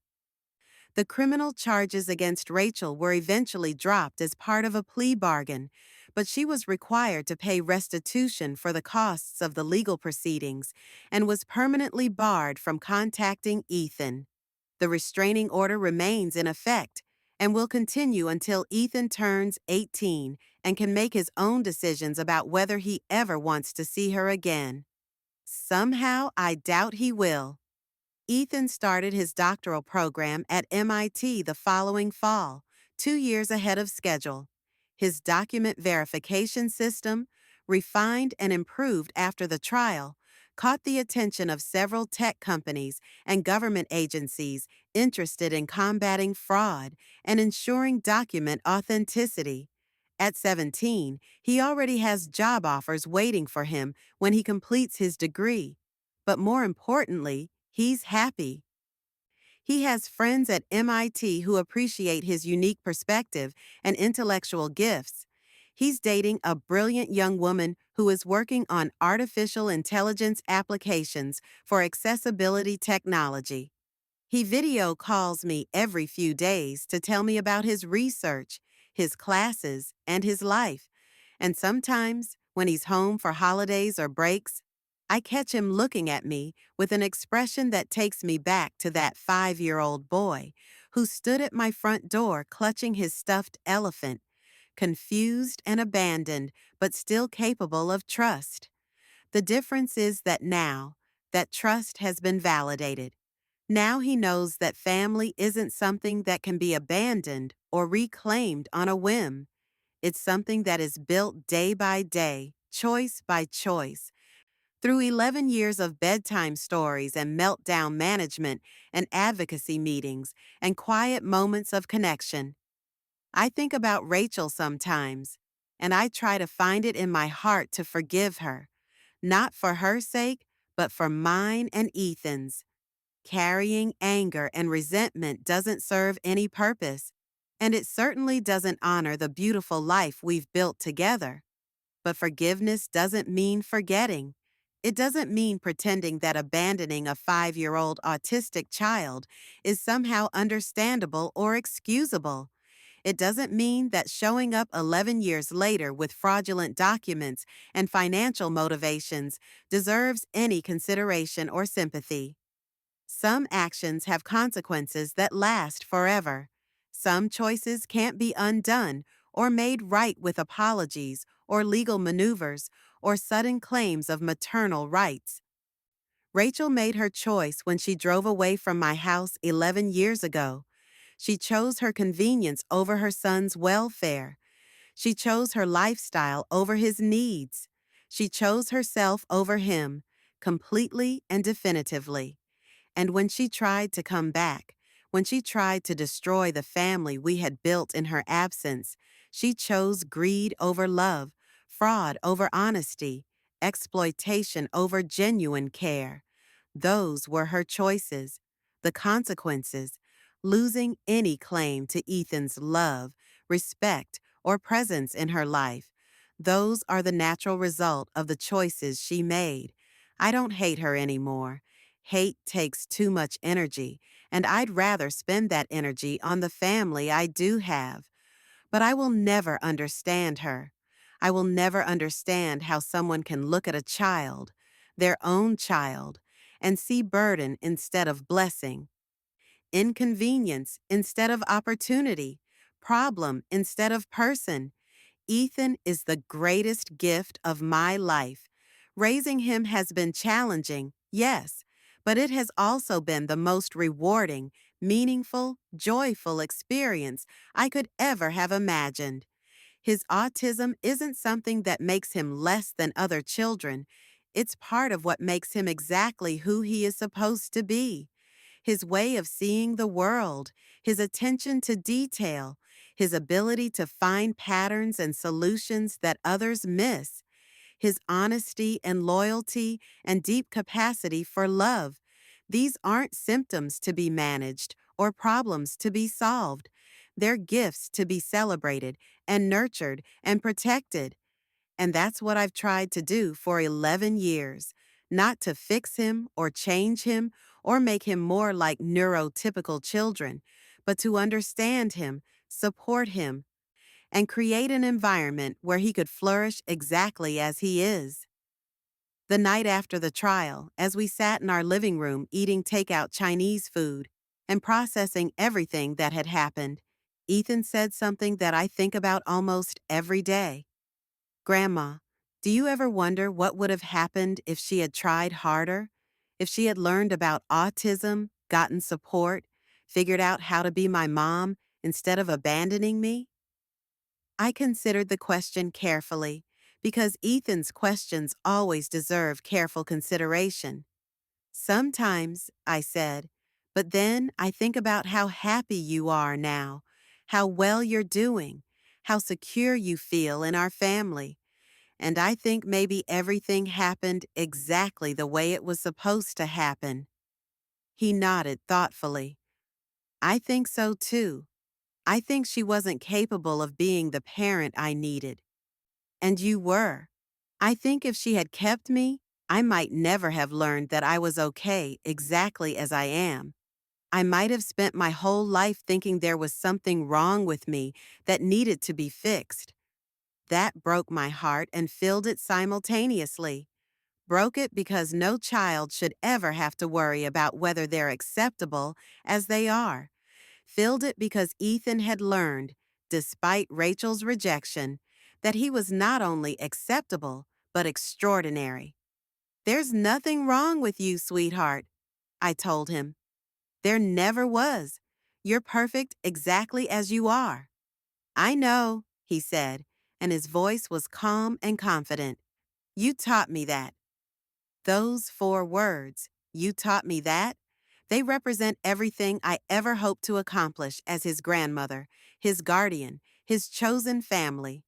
The criminal charges against Rachel were eventually dropped as part of a plea bargain, but she was required to pay restitution for the costs of the legal proceedings and was permanently barred from contacting Ethan. The restraining order remains in effect and will continue until Ethan turns 18 and can make his own decisions about whether he ever wants to see her again. Somehow, I doubt he will. Ethan started his doctoral program at MIT the following fall, 2 years ahead of schedule. His document verification system, refined and improved after the trial, caught the attention of several tech companies and government agencies interested in combating fraud and ensuring document authenticity. At 17, he already has job offers waiting for him when he completes his degree. But more importantly, he's happy. He has friends at MIT who appreciate his unique perspective and intellectual gifts. He's dating a brilliant young woman who is working on artificial intelligence applications for accessibility technology. He video calls me every few days to tell me about his research, his classes, and his life. And sometimes, when he's home for holidays or breaks, I catch him looking at me with an expression that takes me back to that 5-year-old boy who stood at my front door clutching his stuffed elephant, confused and abandoned, but still capable of trust. The difference is that now, that trust has been validated. Now he knows that family isn't something that can be abandoned or reclaimed on a whim. It's something that is built day by day, choice by choice. Through 11 years of bedtime stories and meltdown management and advocacy meetings and quiet moments of connection, I think about Rachel sometimes, and I try to find it in my heart to forgive her, not for her sake, but for mine and Ethan's. Carrying anger and resentment doesn't serve any purpose, and it certainly doesn't honor the beautiful life we've built together. But forgiveness doesn't mean forgetting. It doesn't mean pretending that abandoning a 5-year-old autistic child is somehow understandable or excusable. It doesn't mean that showing up 11 years later with fraudulent documents and financial motivations deserves any consideration or sympathy. Some actions have consequences that last forever. Some choices can't be undone or made right with apologies or legal maneuvers or sudden claims of maternal rights. Rachel made her choice when she drove away from my house 11 years ago. She chose her convenience over her son's welfare. She chose her lifestyle over his needs. She chose herself over him, completely and definitively. And when she tried to come back, when she tried to destroy the family we had built in her absence, she chose greed over love, fraud over honesty, exploitation over genuine care. Those were her choices. The consequences, losing any claim to Ethan's love, respect, or presence in her life. Those are the natural result of the choices she made. I don't hate her anymore. Hate takes too much energy, and I'd rather spend that energy on the family I do have. But I will never understand her. I will never understand how someone can look at a child, their own child, and see burden instead of blessing, inconvenience instead of opportunity, problem instead of person. Ethan is the greatest gift of my life. Raising him has been challenging, yes, but it has also been the most rewarding, meaningful, joyful experience I could ever have imagined. His autism isn't something that makes him less than other children. It's part of what makes him exactly who he is supposed to be. his way of seeing the world, his attention to detail, his ability to find patterns and solutions that others miss, his honesty and loyalty and deep capacity for love. These aren't symptoms to be managed or problems to be solved. They're gifts to be celebrated and nurtured and protected. And that's what I've tried to do for 11 years. Not to fix him or change him or make him more like neurotypical children, but to understand him, support him, and create an environment where he could flourish exactly as he is. The night after the trial, as we sat in our living room eating takeout Chinese food and processing everything that had happened, Ethan said something that I think about almost every day. Grandma, do you ever wonder what would have happened if she had tried harder? If she had learned about autism, gotten support, figured out how to be my mom instead of abandoning me? I considered the question carefully because Ethan's questions always deserve careful consideration. Sometimes, I said, but then I think about how happy you are now, how well you're doing, how secure you feel in our family, and I think maybe everything happened exactly the way it was supposed to happen. He nodded thoughtfully. I think so too. I think she wasn't capable of being the parent I needed. And you were. I think if she had kept me, I might never have learned that I was okay exactly as I am. I might have spent my whole life thinking there was something wrong with me that needed to be fixed. That broke my heart and filled it simultaneously. Broke it because no child should ever have to worry about whether they're acceptable as they are. Filled it because Ethan had learned, despite Rachel's rejection, that he was not only acceptable, but extraordinary. There's nothing wrong with you, sweetheart, I told him. There never was. You're perfect exactly as you are. I know, he said, and his voice was calm and confident. You taught me that. Those 4 words, you taught me that, they represent everything I ever hoped to accomplish as his grandmother, his guardian, his chosen family.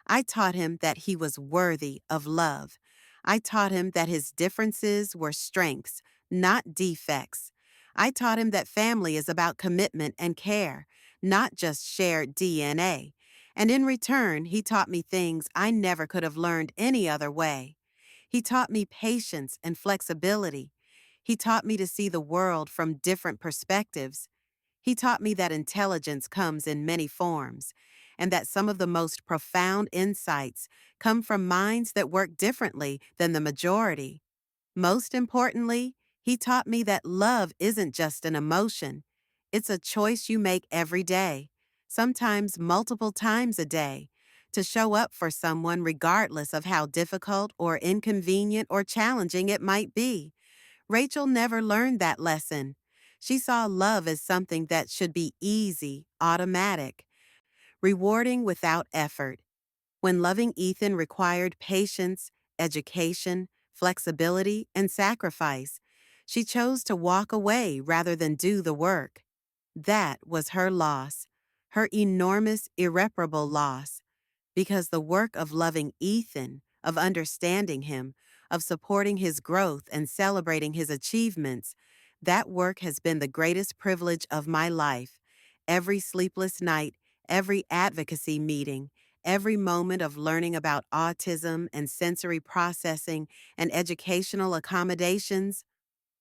I taught him that he was worthy of love. I taught him that his differences were strengths, not defects. I taught him that family is about commitment and care, not just shared DNA. And in return, he taught me things I never could have learned any other way. He taught me patience and flexibility. He taught me to see the world from different perspectives. He taught me that intelligence comes in many forms, and that some of the most profound insights come from minds that work differently than the majority. Most importantly, he taught me that love isn't just an emotion. It's a choice you make every day, sometimes multiple times a day, to show up for someone regardless of how difficult or inconvenient or challenging it might be. Rachel never learned that lesson. She saw love as something that should be easy, automatic, rewarding without effort. When loving Ethan required patience, education, flexibility, and sacrifice, she chose to walk away rather than do the work. That was her loss, her enormous, irreparable loss, because the work of loving Ethan, of understanding him, of supporting his growth and celebrating his achievements, that work has been the greatest privilege of my life. Every sleepless night, every advocacy meeting, every moment of learning about autism and sensory processing and educational accommodations,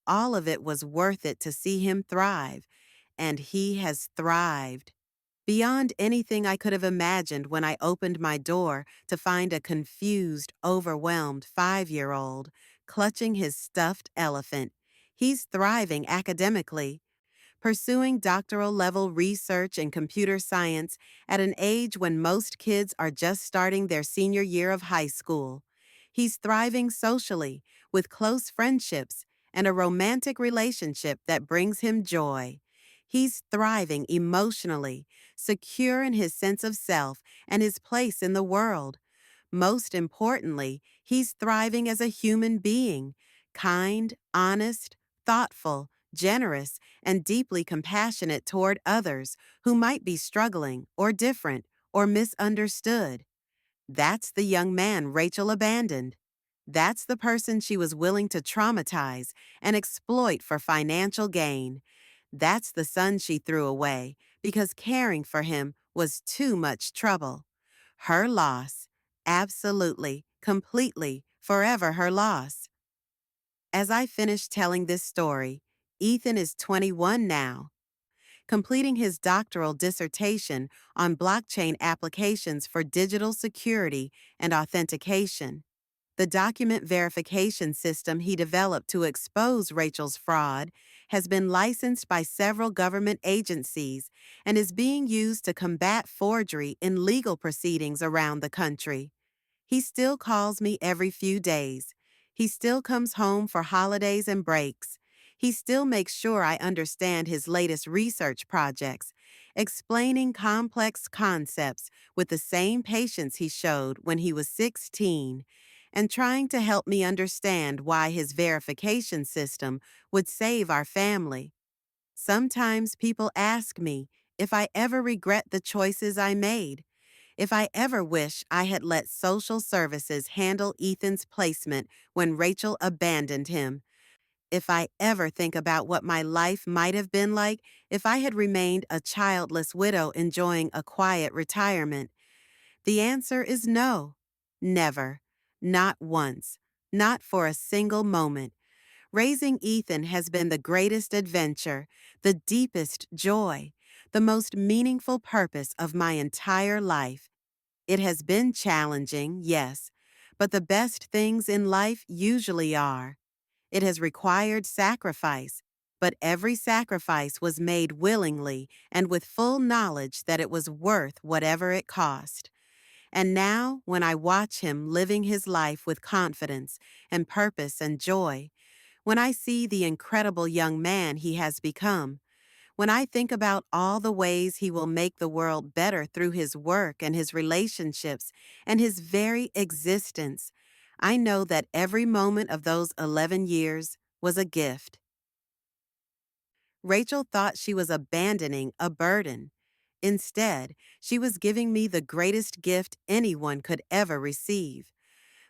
all of it was worth it to see him thrive, and he has thrived. Beyond anything I could have imagined when I opened my door to find a confused, overwhelmed 5-year-old clutching his stuffed elephant. He's thriving academically, pursuing doctoral-level research in computer science at an age when most kids are just starting their senior year of high school. He's thriving socially, with close friendships and a romantic relationship that brings him joy. He's thriving emotionally, secure in his sense of self and his place in the world. Most importantly, he's thriving as a human being, kind, honest, thoughtful, generous, and deeply compassionate toward others who might be struggling or different or misunderstood. That's the young man Rachel abandoned. That's the person she was willing to traumatize and exploit for financial gain. That's the son she threw away because caring for him was too much trouble. Her loss. Absolutely, completely, forever her loss. As I finish telling this story, Ethan is 21 now, completing his doctoral dissertation on blockchain applications for digital security and authentication. The document verification system he developed to expose Rachel's fraud has been licensed by several government agencies and is being used to combat forgery in legal proceedings around the country. He still calls me every few days. He still comes home for holidays and breaks. He still makes sure I understand his latest research projects, explaining complex concepts with the same patience he showed when he was 16, and trying to help me understand why his verification system would save our family. Sometimes people ask me if I ever regret the choices I made, if I ever wish I had let social services handle Ethan's placement when Rachel abandoned him, if I ever think about what my life might have been like if I had remained a childless widow enjoying a quiet retirement, the answer is no. Never. Not once. Not for a single moment. Raising Ethan has been the greatest adventure, the deepest joy, the most meaningful purpose of my entire life. It has been challenging, yes, but the best things in life usually are. It has required sacrifice, but every sacrifice was made willingly and with full knowledge that it was worth whatever it cost. And now, when I watch him living his life with confidence and purpose and joy, when I see the incredible young man he has become, when I think about all the ways he will make the world better through his work and his relationships and his very existence, I know that every moment of those 11 years was a gift. Rachel thought she was abandoning a burden. Instead, she was giving me the greatest gift anyone could ever receive,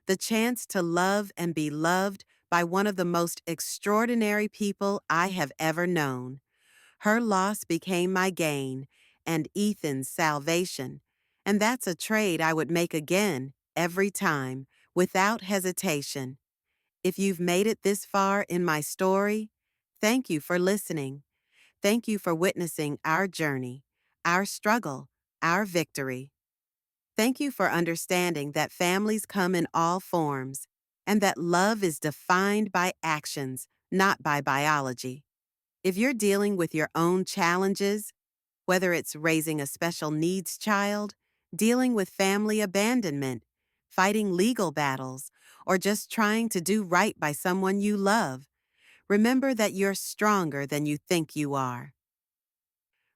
the chance to love and be loved by one of the most extraordinary people I have ever known. Her loss became my gain, and Ethan's salvation. And that's a trade I would make again, every time, without hesitation. If you've made it this far in my story, thank you for listening. Thank you for witnessing our journey, our struggle, our victory. Thank you for understanding that families come in all forms, and that love is defined by actions, not by biology. If you're dealing with your own challenges, whether it's raising a special needs child, dealing with family abandonment, fighting legal battles, or just trying to do right by someone you love, remember that you're stronger than you think you are.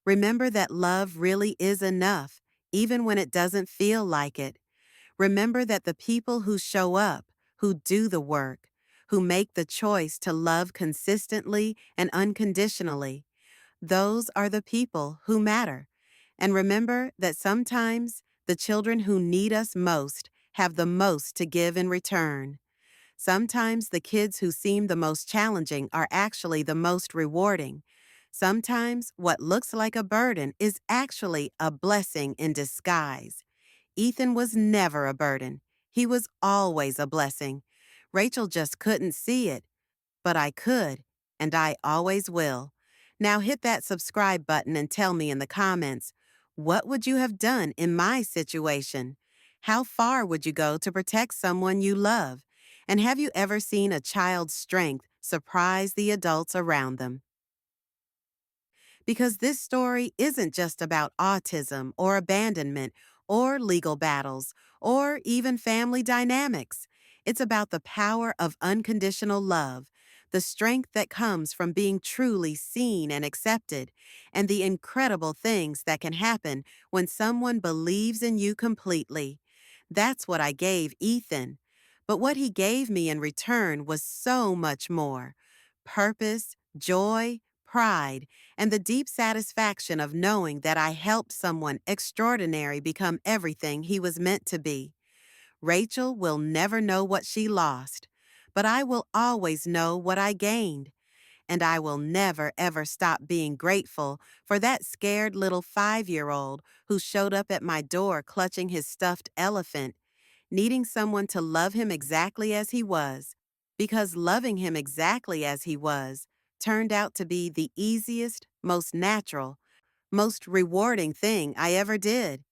Remember that love really is enough, even when it doesn't feel like it. Remember that the people who show up, who do the work, who make the choice to love consistently and unconditionally, those are the people who matter. And remember that sometimes the children who need us most have the most to give in return. Sometimes the kids who seem the most challenging are actually the most rewarding. Sometimes what looks like a burden is actually a blessing in disguise. Ethan was never a burden. He was always a blessing. Rachel just couldn't see it, but I could, and I always will. Now hit that subscribe button and tell me in the comments, what would you have done in my situation? How far would you go to protect someone you love? And have you ever seen a child's strength surprise the adults around them? Because this story isn't just about autism or abandonment or legal battles or even family dynamics. It's about the power of unconditional love, the strength that comes from being truly seen and accepted, and the incredible things that can happen when someone believes in you completely. That's what I gave Ethan. But what he gave me in return was so much more: purpose, joy, pride, and the deep satisfaction of knowing that I helped someone extraordinary become everything he was meant to be. Rachel will never know what she lost, but I will always know what I gained. And I will never, ever stop being grateful for that scared little 5-year-old who showed up at my door clutching his stuffed elephant, needing someone to love him exactly as he was, because loving him exactly as he was turned out to be the easiest, most natural, most rewarding thing I ever did.